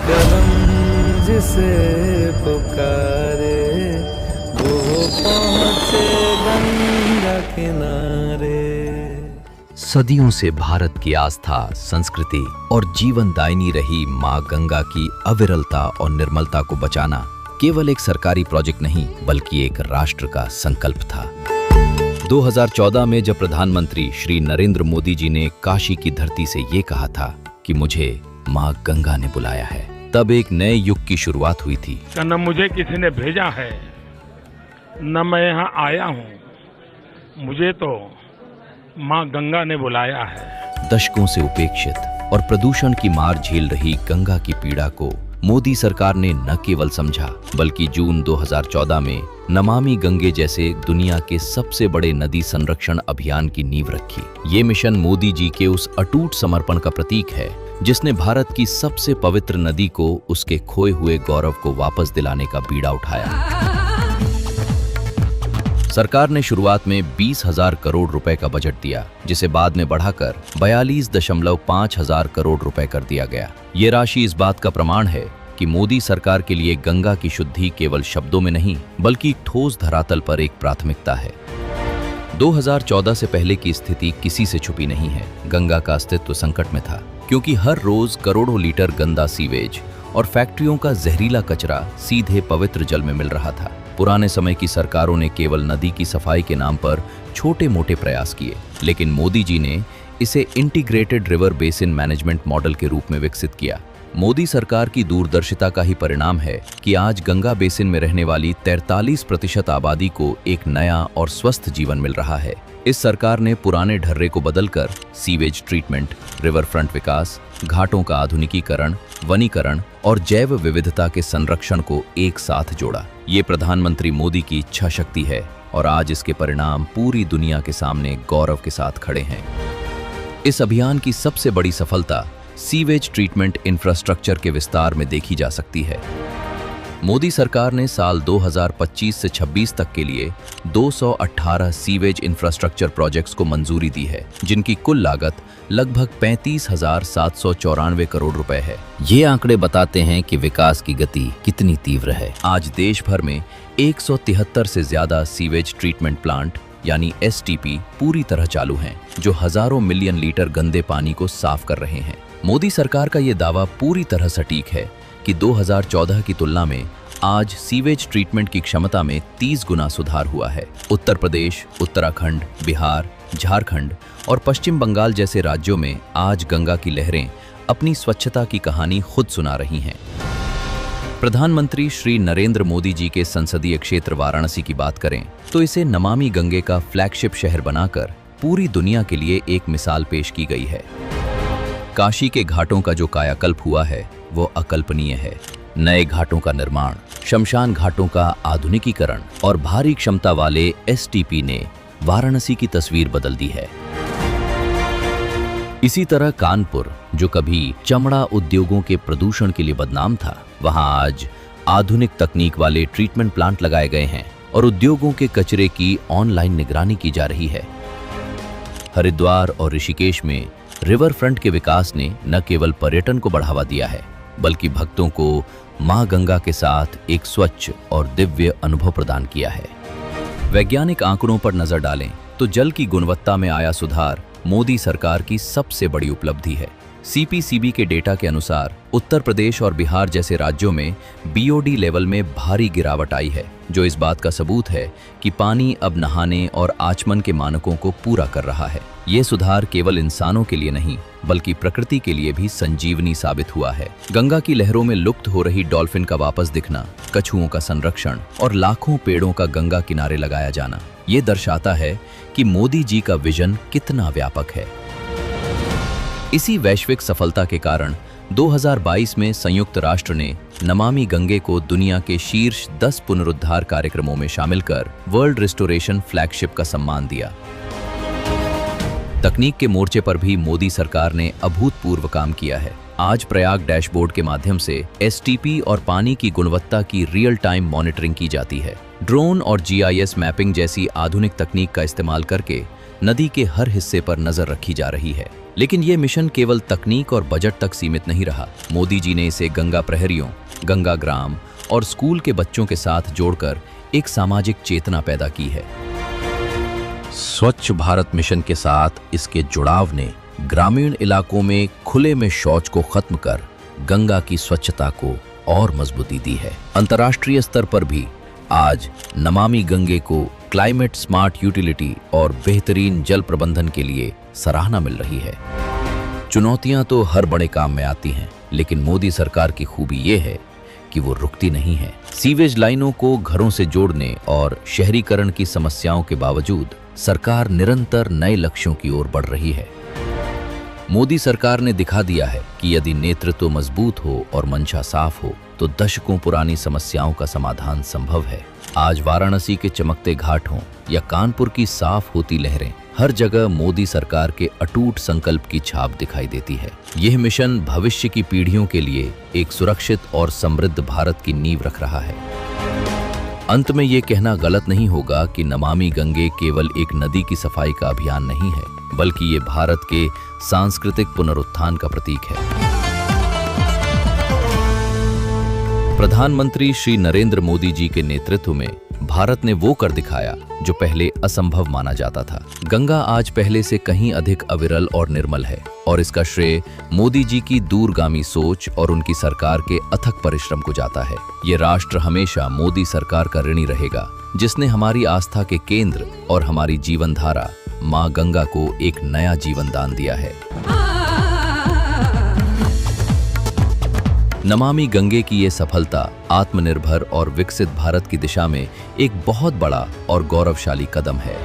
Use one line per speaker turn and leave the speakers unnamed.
कलम जिसे पुकारे वो पहुँचे गंगा किनारे।
सदियों से भारत की आस्था, संस्कृति और जीवनदायिनी रही मां गंगा की अविरलता और निर्मलता को बचाना केवल एक सरकारी प्रोजेक्ट नहीं बल्कि एक राष्ट्र का संकल्प था। 2014 में जब प्रधानमंत्री श्री नरेंद्र मोदी जी ने काशी की धरती से ये कहा था कि मुझे मां गंगा ने बुलाया है, तब एक नए युग की शुरुआत हुई थी।
न मुझे किसी ने भेजा है, न मैं यहाँ आया हूँ, मुझे तो मां गंगा ने बुलाया है।
दशकों से उपेक्षित और प्रदूषण की मार झेल रही गंगा की पीड़ा को मोदी सरकार ने न केवल समझा बल्कि जून 2014 में नमामि गंगे जैसे दुनिया के सबसे बड़े नदी संरक्षण अभियान की नींव रखी। ये मिशन मोदी जी के उस अटूट समर्पण का प्रतीक है जिसने भारत की सबसे पवित्र नदी को उसके खोए हुए गौरव को वापस दिलाने का बीड़ा उठाया। सरकार ने शुरुआत में 20,000 करोड़ रुपए का बजट दिया, जिसे बाद में बढ़ाकर 42.5 हजार करोड़ रुपए कर दिया गया। ये राशि इस बात का प्रमाण है कि मोदी सरकार के लिए गंगा की शुद्धि केवल शब्दों में नहीं बल्कि एक ठोस धरातल पर एक प्राथमिकता है। 2014 से पहले की स्थिति किसी से छुपी नहीं है। गंगा का अस्तित्व संकट में था क्योंकि हर रोज करोड़ों लीटर गंदा सीवेज और फैक्ट्रियों का जहरीला कचरा सीधे पवित्र जल में मिल रहा था। पुराने समय की सरकारों ने केवल नदी की सफाई के नाम पर छोटे मोटे प्रयास किए, लेकिन मोदी जी ने इसे integrated river basin management model के रूप में विकसित किया। मोदी सरकार की दूरदर्शिता का ही परिणाम है कि आज गंगा बेसिन में रहने वाली 43% आबादी को एक नया और स्वस्थ जीवन मिल रहा है। इस सरकार ने पुराने ढर्रे को बदलकर सीवेज ट्रीटमेंट, रिवर फ्रंट विकास, घाटों का आधुनिकीकरण, वनीकरण और जैव विविधता के संरक्षण को एक साथ जोड़ा। ये प्रधानमंत्री मोदी की इच्छा शक्ति है और आज इसके परिणाम पूरी दुनिया के सामने गौरव के साथ खड़े हैं। इस अभियान की सबसे बड़ी सफलता सीवेज ट्रीटमेंट इंफ्रास्ट्रक्चर के विस्तार में देखी जा सकती है। मोदी सरकार ने साल 2025 से 26 तक के लिए 218 सीवेज इंफ्रास्ट्रक्चर प्रोजेक्ट्स को मंजूरी दी है, जिनकी कुल लागत लगभग 35,794 करोड़ रुपए है। ये आंकड़े बताते हैं कि विकास की गति कितनी तीव्र है। आज देश भर में 173 से ज्यादा सीवेज ट्रीटमेंट प्लांट यानी एसटीपी पूरी तरह चालू हैं, जो हजारों मिलियन लीटर गंदे पानी को साफ कर रहे हैं। मोदी सरकार का ये दावा पूरी तरह सटीक है कि 2014 की तुलना में आज सीवेज ट्रीटमेंट की क्षमता में 30 गुना सुधार हुआ है। उत्तर प्रदेश, उत्तराखंड, बिहार, झारखंड और पश्चिम बंगाल जैसे राज्यों में आज गंगा की लहरें अपनी स्वच्छता की कहानी खुद सुना रही हैं। प्रधानमंत्री श्री नरेंद्र मोदी जी के संसदीय क्षेत्र वाराणसी की बात करें तो इसे नमामि गंगे का फ्लैगशिप शहर बनाकर पूरी दुनिया के लिए एक मिसाल पेश की गई है। काशी के घाटों का जो कायाकल्प हुआ है वो अकल्पनीय है। नए घाटों का निर्माण, शमशान घाटों का आधुनिकीकरण और भारी क्षमता वाले एसटीपी ने वाराणसी की तस्वीर बदल दी है। इसी तरह कानपुर, जो कभी चमड़ा उद्योगों के प्रदूषण के लिए बदनाम था, वहां आज आधुनिक तकनीक वाले ट्रीटमेंट प्लांट लगाए गए हैं और उद्योगों के कचरे की ऑनलाइन निगरानी की जा रही है। हरिद्वार और ऋषिकेश में रिवर फ्रंट के विकास ने न केवल पर्यटन को बढ़ावा दिया है बल्कि भक्तों को मां गंगा के साथ एक स्वच्छ और दिव्य अनुभव प्रदान किया है। वैज्ञानिक आंकड़ों पर नजर डालें तो जल की गुणवत्ता में आया सुधार मोदी सरकार की सबसे बड़ी उपलब्धि है। सीपीसीबी के डेटा के अनुसार उत्तर प्रदेश और बिहार जैसे राज्यों में बीओडी लेवल में भारी गिरावट आई है, जो इस बात का सबूत है कि पानी अब नहाने और आचमन के मानकों को पूरा कर रहा है। ये सुधार केवल इंसानों के लिए नहीं बल्कि प्रकृति के लिए भी संजीवनी साबित हुआ है। गंगा की लहरों में लुप्त हो रही डॉल्फिन का वापस दिखना, कछुओं का संरक्षण और लाखों पेड़ों का गंगा किनारे लगाया जाना, ये दर्शाता है कि मोदी जी का विजन कितना व्यापक है। इसी वैश्विक सफलता के कारण 2022 में संयुक्त राष्ट्र ने नमामि गंगे को दुनिया के शीर्ष 10 पुनरुद्धार कार्यक्रमों में शामिल कर वर्ल्ड रिस्टोरेशन फ्लैगशिप का सम्मान दिया। तकनीक के मोर्चे पर भी मोदी सरकार ने अभूतपूर्व काम किया है। आज प्रयाग डैशबोर्ड के माध्यम से एसटीपी और पानी की गुणवत्ता की रियल टाइम मॉनिटरिंग की जाती है। ड्रोन और जीआईएस मैपिंग जैसी आधुनिक तकनीक का इस्तेमाल करके नदी के हर हिस्से पर नजर रखी जा रही है। लेकिन ये मिशन केवल तकनीक और बजट तक सीमित नहीं रहा। मोदी जी ने इसे गंगा प्रहरियों, गंगा ग्राम और स्कूल के बच्चों के साथ जोड़कर एक सामाजिक चेतना पैदा की है। स्वच्छ भारत मिशन के साथ इसके जुड़ाव ने ग्रामीण इलाकों में खुले में शौच को खत्म कर गंगा की स्वच्छता को और मजबूती दी है। अंतर्राष्ट्रीय स्तर पर भी आज नमामि गंगे को क्लाइमेट स्मार्ट यूटिलिटी और बेहतरीन जल प्रबंधन के लिए सराहना मिल रही है। चुनौतियां तो हर बड़े काम में आती हैं, लेकिन मोदी सरकार की खूबी ये है कि वो रुकती नहीं है। सीवेज लाइनों को घरों से जोड़ने और शहरीकरण की समस्याओं के बावजूद सरकार निरंतर नए लक्ष्यों की ओर बढ़ रही है। मोदी सरकार ने दिखा दिया है कि यदि नेतृत्व मजबूत हो और मंशा साफ हो तो दशकों पुरानी समस्याओं का समाधान संभव है। आज वाराणसी के चमकते घाट हों या कानपुर की साफ होती लहरें, हर जगह मोदी सरकार के अटूट संकल्प की छाप दिखाई देती है। यह मिशन भविष्य की पीढ़ियों के लिए एक सुरक्षित और समृद्ध भारत की नींव रख रहा है। अंत में ये कहना गलत नहीं होगा कि नमामि गंगे केवल एक नदी की सफाई का अभियान नहीं है, बल्कि ये भारत के सांस्कृतिक पुनरुत्थान का प्रतीक है। प्रधानमंत्री श्री नरेंद्र मोदी जी के नेतृत्व में भारत ने वो कर दिखाया जो पहले असंभव माना जाता था। गंगा आज पहले से कहीं अधिक अविरल और निर्मल है, और इसका श्रेय मोदी जी की दूरगामी सोच और उनकी सरकार के अथक परिश्रम को जाता है। ये राष्ट्र हमेशा मोदी सरकार का ऋणी रहेगा, जिसने हमारी आस्था के केंद्र और हमारी जीवन धारा माँ गंगा को एक नया जीवन दान दिया है। नमामि गंगे की ये सफलता आत्मनिर्भर और विकसित भारत की दिशा में एक बहुत बड़ा और गौरवशाली कदम है।